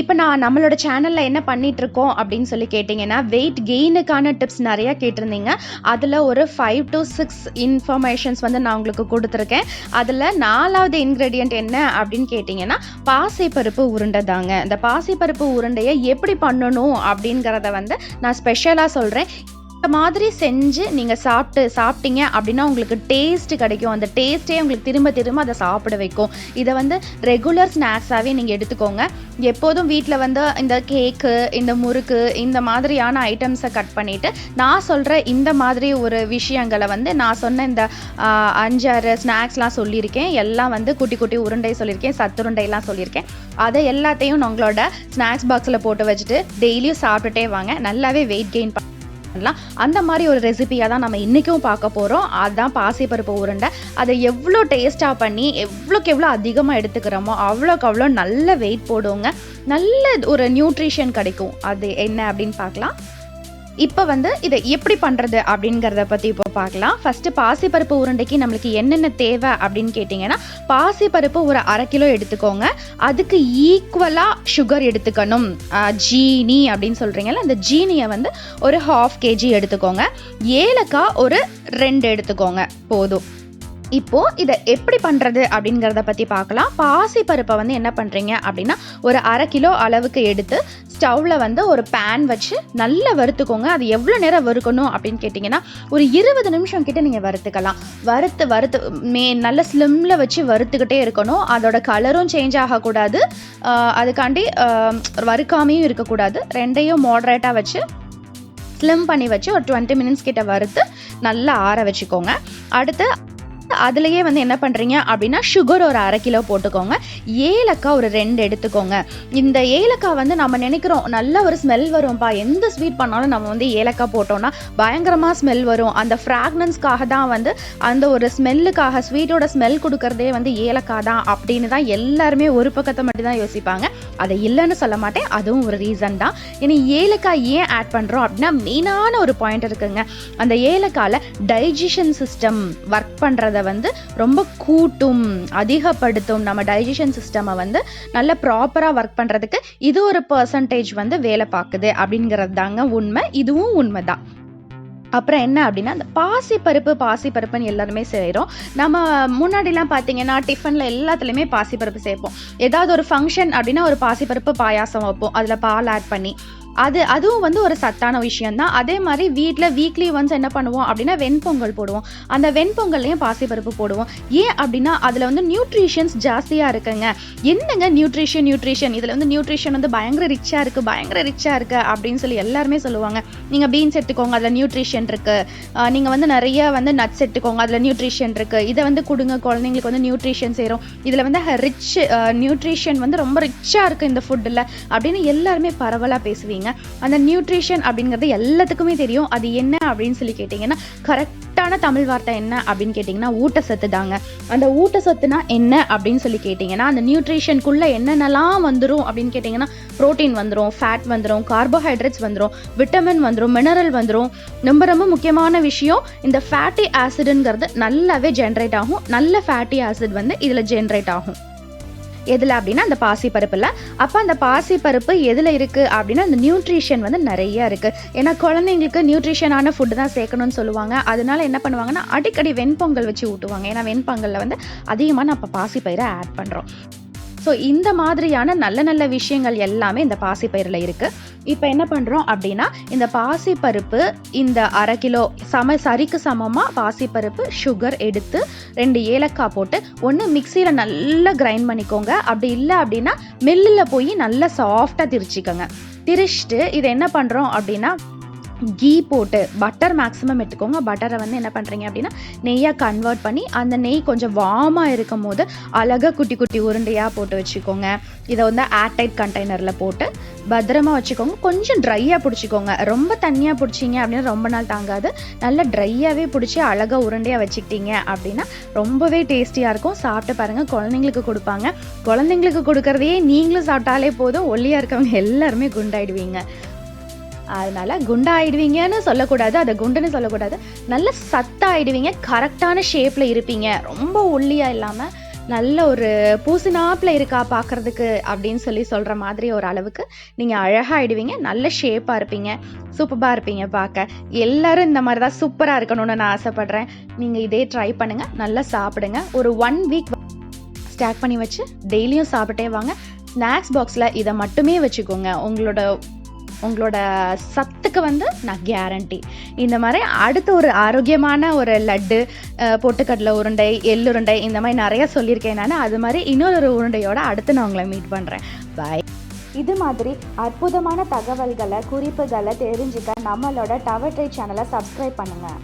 இப்போ நான் நம்மளோட சேனல்ல என்ன பண்ணிட்டு இருக்கோம் அப்படின்னு சொல்லி கேட்டிங்கன்னா, வெயிட் கெயினுக்கான டிப்ஸ் நிறைய கேட்டிருந்தீங்க. அதில் ஒரு 5 to 6 இன்ஃபர்மேஷன்ஸ் வந்து நான் உங்களுக்கு கொடுத்துருக்கேன். அதில் 4வது இன்க்ரெடியன்ட் என்ன அப்படின்னு கேட்டிங்கன்னா, பாசிப்பருப்பு உருண்டை தாங்க. இந்த பாசிப்பருப்பு உருண்டையை எப்படி பண்ணணும் அப்படிங்கிறத வந்து நான் ஸ்பெஷலாக சொல்கிறேன். இந்த மாதிரி செஞ்சு நீங்கள் சாப்பிட்டீங்க அப்படின்னா உங்களுக்கு டேஸ்ட் கிடைக்கும். அந்த டேஸ்ட்டே உங்களுக்கு திரும்ப திரும்ப அதை சாப்பிட வைக்கும். இதை வந்து ரெகுலர் ஸ்நாக்ஸாகவே நீங்கள் எடுத்துக்கோங்க. எப்போதும் வீட்டில் வந்து இந்த கேக்கு, இந்த முறுக்கு, இந்த மாதிரியான ஐட்டம்ஸை கட் பண்ணிவிட்டு நான் சொல்கிற இந்த மாதிரி ஒரு விஷயங்களை வந்து நான் சொன்ன இந்த 5-6 ஸ்நாக்ஸ்லாம் சொல்லியிருக்கேன். எல்லாம் வந்து குட்டி குட்டி உருண்டை சொல்லியிருக்கேன், சத்துருண்டைலாம் சொல்லியிருக்கேன். அதை எல்லாத்தையும் உங்களோட ஸ்நாக்ஸ் பாக்ஸில் போட்டு வச்சுட்டு டெய்லியும் சாப்பிட்டுட்டே வாங்க. நல்லாவே வெயிட் கெயின் அந்த மாதிரி ஒரு ரெசிபியாக தான் நம்ம இன்றைக்கும் பார்க்க போகிறோம். அதுதான் பாசிப்பருப்பு உருண்டை. அதை எவ்வளோ டேஸ்ட்டாக பண்ணி எவ்வளோக்கு எவ்வளோ அதிகமாக எடுத்துக்கிறோமோ அவ்வளோக்கு அவ்வளோ நல்ல வெயிட் போடுவோங்க. நல்ல ஒரு நியூட்ரிஷன் கிடைக்கும். அது என்ன அப்படின்னு பார்க்கலாம். இப்போ வந்து இதை எப்படி பண்ணுறது அப்படிங்கிறத பற்றி இப்போ பார்க்கலாம். ஃபஸ்ட்டு பாசிப்பருப்பு உருண்டைக்கு நம்மளுக்கு என்னென்ன தேவை அப்படின்னு கேட்டிங்கன்னா, பாசிப்பருப்பு ஒரு 1/2 கிலோ எடுத்துக்கோங்க. அதுக்கு ஈக்குவலாக சுகர் எடுத்துக்கணும். ஜீனி அப்படின்னு சொல்கிறீங்கல்ல, அந்த ஜீனியை வந்து ஒரு 1/2 kg எடுத்துக்கோங்க. ஏலக்காய் ஒரு 2 எடுத்துக்கோங்க போதும். இப்போது இதை எப்படி பண்ணுறது அப்படிங்கிறத பற்றி பார்க்கலாம். பாசிப்பருப்பை வந்து என்ன பண்ணுறீங்க அப்படின்னா, ஒரு 1/2 கிலோ அளவுக்கு எடுத்து ஸ்டவ்வில் வந்து ஒரு பேன் வச்சு நல்லா வறுத்துக்கோங்க. அது எவ்வளோ நேரம் வறுக்கணும் அப்படின்னு கேட்டிங்கன்னா, ஒரு 20 நிமிஷம் கிட்ட நீங்கள் வறுத்துக்கலாம். வறுத்து நல்ல ஸ்லிம்மில் வச்சு வறுத்துக்கிட்டே இருக்கணும். அதோட கலரும் சேஞ்ச் ஆகக்கூடாது, அதுக்காண்டி வறுக்காமையும் இருக்கக்கூடாது. ரெண்டையும் மாடரேட்டாக வச்சு ஸ்லிம் பண்ணி வச்சு ஒரு 20 மினிட்ஸ் கிட்ட வறுத்து நல்லா ஆற வச்சுக்கோங்க. அடுத்து அதுலேயே வந்து என்ன பண்ணுறீங்க அப்படின்னா, சுகர் ஒரு 1/2 கிலோ போட்டுக்கோங்க. ஏலக்காய் ஒரு 2 எடுத்துக்கோங்க. இந்த ஏலக்காய் வந்து நம்ம நினைக்கிறோம் நல்ல ஒரு ஸ்மெல் வரும்பா, எந்த ஸ்வீட் பண்ணாலும் நம்ம வந்து ஏலக்காய் போட்டோம்னா பயங்கரமாக ஸ்மெல் வரும். அந்த ஃப்ராக்னன்ஸ்க்காக தான் வந்து, அந்த ஒரு ஸ்மெல்லுக்காக, ஸ்வீட்டோட ஸ்மெல் கொடுக்கறதே வந்து ஏலக்காய் தான் அப்படின்னு தான் எல்லாருமே ஒரு பக்கத்தை மட்டும் தான் யோசிப்பாங்க. அதை இல்லைன்னு சொல்ல மாட்டேன், அதுவும் ஒரு ரீசன் தான். இனி ஏலக்காய் ஏன் ஆட் பண்ணுறோம் அப்படின்னா, மெயினான ஒரு பாயிண்ட் இருக்குங்க. அந்த ஏலக்காயில் டைஜஷன் சிஸ்டம் ஒர்க் பண்ணுறத வந்து ரொம்ப கூட்டும், அதிகப்படுத்தும். நம்ம டைஜஷன் சிஸ்டமை வந்து நல்ல ப்ராப்பராக ஒர்க் பண்ணுறதுக்கு இது ஒரு பர்சன்டேஜ் வந்து வேலை பார்க்குது அப்படிங்கிறது தாங்க உண்மை. இதுவும் உண்மைதான். அப்புறம் என்ன அப்படின்னா, அந்த பாசிப்பருப்புன்னு எல்லாருமே செய்கிறோம். நம்ம முன்னாடிலாம் பார்த்தீங்கன்னா டிஃபனில் எல்லாத்துலேயுமே பாசிப்பருப்பு சேர்ப்போம். ஏதாவது ஒரு ஃபங்க்ஷன் அப்படின்னா ஒரு பாசிப்பருப்பு பாயாசம் வைப்போம், அதில் பால் ஆட் பண்ணி. அதுவும் வந்து ஒரு சத்தான விஷயம்தான். அதே மாதிரி வீட்டில் வீக்லி ஒன்ஸ் என்ன பண்ணுவோம் அப்படின்னா, வெண்பொங்கல் போடுவோம். அந்த வெண்பொங்கல்லையும் பாசிப்பருப்பு போடுவோம். ஏன் அப்படின்னா அதில் வந்து நியூட்ரிஷன்ஸ் ஜாஸ்தியாக இருக்குங்க. என்னங்க நியூட்ரிஷன் இதில் வந்து நியூட்ரிஷன் வந்து பயங்கர ரிச்சாக இருக்குது அப்படின்னு சொல்லி எல்லாருமே சொல்லுவாங்க. நீங்கள் பீன்ஸ் எடுத்துக்கோங்க, அதில் நியூட்ரிஷன் இருக்குது. நீங்கள் வந்து நிறைய வந்து நட்ஸ் எடுத்துக்கோங்க, அதில் நியூட்ரிஷன் இருக்குது. இதை வந்து கொடுங்க, குழந்தைங்களுக்கு வந்து நியூட்ரிஷன் சேரும். இதில் வந்து ரிச் நியூட்ரிஷன் வந்து ரொம்ப ரிச்சாக இருக்குது இந்த ஃபுட்டில் அப்படின்னு எல்லாருமே பரவலாக பேசுவீங்க. அந்த நியூட்ரிஷன் அப்படிங்கிறது எல்லாத்துக்குமே தெரியும். அது என்ன அப்படின்னு சொல்லி கேட்டிங்கன்னா, கரெக்டான தமிழ் வார்த்தை என்ன அப்படின்னு கேட்டிங்கன்னா, ஊட்டச்சத்து தாங்க. அந்த ஊட்டச்சத்துனா என்ன அப்படின்னு சொல்லி கேட்டிங்கன்னா, அந்த நியூட்ரிஷனுக்குள்ளே என்னென்னலாம் வந்துடும் அப்படின்னு கேட்டிங்கன்னா, ப்ரோட்டீன் வந்துடும், ஃபேட் வந்துடும், கார்போஹைட்ரேட்ஸ் வந்துடும், விட்டமின் வந்துடும், மினரல் வந்துடும். ரொம்ப ரொம்ப முக்கியமான விஷயம், இந்த ஃபேட்டி ஆசிடுங்கிறது நல்லாவே ஜென்ரேட் ஆகும். நல்ல ஃபேட்டி ஆசிட் வந்து இதில் ஜென்ரேட் ஆகும். எதில் அப்படின்னா அந்த பாசிப்பருப்பில். அப்போ அந்த பாசிப்பருப்பு எதில் இருக்குது அப்படின்னா, அந்த நியூட்ரிஷன் வந்து நிறைய இருக்குது. ஏன்னா குழந்தைங்களுக்கு நியூட்ரிஷனான ஃபுட்டு தான் சேர்க்கணும்னு சொல்லுவாங்க. அதனால என்ன பண்ணுவாங்கன்னா, அடிக்கடி வெண்பொங்கல் வச்சு ஊட்டுவாங்க. ஏன்னா வெண்பொங்கலில் வந்து அதிகமாக நம்ம பாசிப்பயிரை ஆட் பண்ணுறோம். ஸோ இந்த மாதிரியான நல்ல நல்ல விஷயங்கள் எல்லாமே இந்த பாசிப்பயிரில் இருக்குது. இப்போ என்ன பண்ணுறோம் அப்படின்னா, இந்த பாசிப்பருப்பு இந்த 1/2 கிலோ சரிக்கு சமமாக பாசிப்பருப்பு, சுகர் எடுத்து 2 ஏலக்காய் போட்டு ஒன்று மிக்சியில் நல்லா கிரைண்ட் பண்ணிக்கோங்க. அப்படி இல்லை அப்படின்னா மில்லில் போய் நல்லா சாஃப்டாக திரிச்சிட்டு இதை என்ன பண்ணுறோம் அப்படின்னா, கீ போட்டு, பட்டர் மேக்ஸிமம் எடுத்துக்கோங்க. பட்டரை வந்து என்ன பண்ணுறீங்க அப்படின்னா நெய்யாக கன்வெர்ட் பண்ணி, அந்த நெய் கொஞ்சம் வார்மாக இருக்கும் போது அழகாக குட்டி குட்டி உருண்டையாக போட்டு வச்சுக்கோங்க. இதை வந்து ஏர்டைட் கண்டெய்னரில் போட்டு பத்திரமா வச்சுக்கோங்க. கொஞ்சம் ட்ரையாக பிடிச்சிக்கோங்க. ரொம்ப தண்ணியாக பிடிச்சிங்க அப்படின்னா ரொம்ப நாள் தாங்காது. நல்லா ட்ரையாகவே பிடிச்சி அழகாக உருண்டையாக வச்சுக்கிட்டீங்க அப்படின்னா ரொம்பவே டேஸ்டியாக இருக்கும். சாப்பிட்டு பாருங்கள், குழந்தைங்களுக்கு கொடுப்பாங்க. குழந்தைங்களுக்கு கொடுக்குறதையே நீங்களும் சாப்பிட்டாலே போதும், ஒல்லியாக இருக்கவங்க எல்லாருமே குண்டாயிடுவீங்க. அதனால குண்டாயிடுவீங்கன்னு சொல்லக்கூடாது, அதை குண்டுன்னு சொல்லக்கூடாது, நல்ல சத்தாயிடுவீங்க. கரெக்டான ஷேப்பில் இருப்பீங்க. ரொம்ப ஒல்லியாக இல்லாமல் நல்ல ஒரு பூசினாப்பில் இருக்கா பார்க்குறதுக்கு அப்படின்னு சொல்கிற மாதிரி ஒரு அளவுக்கு நீங்கள் அழகாகிடுவீங்க. நல்ல ஷேப்பாக இருப்பீங்க, சூப்பராக இருப்பீங்க பார்க்க. எல்லோரும் இந்த மாதிரி தான் சூப்பராக இருக்கணும்னு நான் ஆசைப்பட்றேன். நீங்கள் இதே ட்ரை பண்ணுங்கள், நல்லா சாப்பிடுங்க. ஒரு 1 வீக் ஸ்டாக் பண்ணி வச்சு டெய்லியும் சாப்பிட்டே வாங்க. ஸ்நாக்ஸ் பாக்ஸில் இதை மட்டுமே வச்சுக்கோங்க. உங்களோட சத்துக்கு நான் கேரண்டி. இந்த மாதிரி அடுத்த ஒரு ஆரோக்கியமான ஒரு லட்டு, பொட்டுக்கடலை உருண்டை, எள்ளுருண்டை, இந்த மாதிரி நிறைய சொல்லியிருக்கேன் நான். அது மாதிரி இன்னொரு உருண்டையோட அடுத்து நான் உங்களை மீட் பண்ணுறேன். பாய். இது மாதிரி அற்புதமான தகவல்களை, குறிப்புகளை தெரிஞ்சுக்க நம்மளோட டவர் ட்ரை சேனலை சப்ஸ்கிரைப் பண்ணுங்கள்.